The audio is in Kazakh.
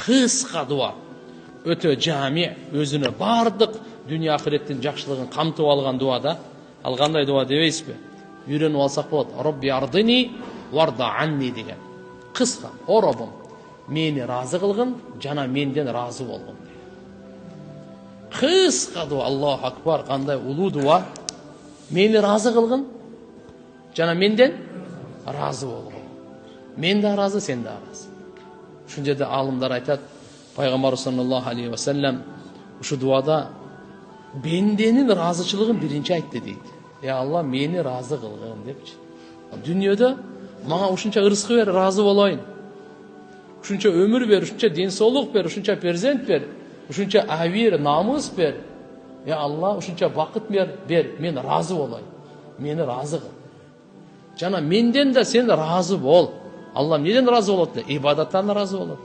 Kıska dua. Öte cami, özünü bardıq dünya ahiretin жақшылығын қамтып алған дуада. Ал қандай дуа дебейсіз бе? Үйреніп алсақ болады. Робби ардыни варда анни деген. Қысқа, о Роббым, мені разы қылғын, жана менден разы болғын. Қысқа дуа, Аллаху акбар, қандай улуу дуа. Мені разы қылғын, жана менден разы болғын. Мен де разы, сен де разы. Шун жерде алымдар айтады, Пайғамбар саллаллаху алейхи ва саллям ушу дуада бенденин разычылыгын биринчи айтты дейт. Алла мени разы кылгын депчи. Дүйнөдө мага ушунча ырыскы бер, разы болоюн. Ушунча өмүр бер, ушунча ден соолук бер, ушунча перзент бер, ушунча авир, намыс бер. Алла ушунча бакыт бер, мен разы болоюн. Мени разы кыл. Жана менден да сен разы бол. Алла неден разы болот? Ибадаттан разы болот.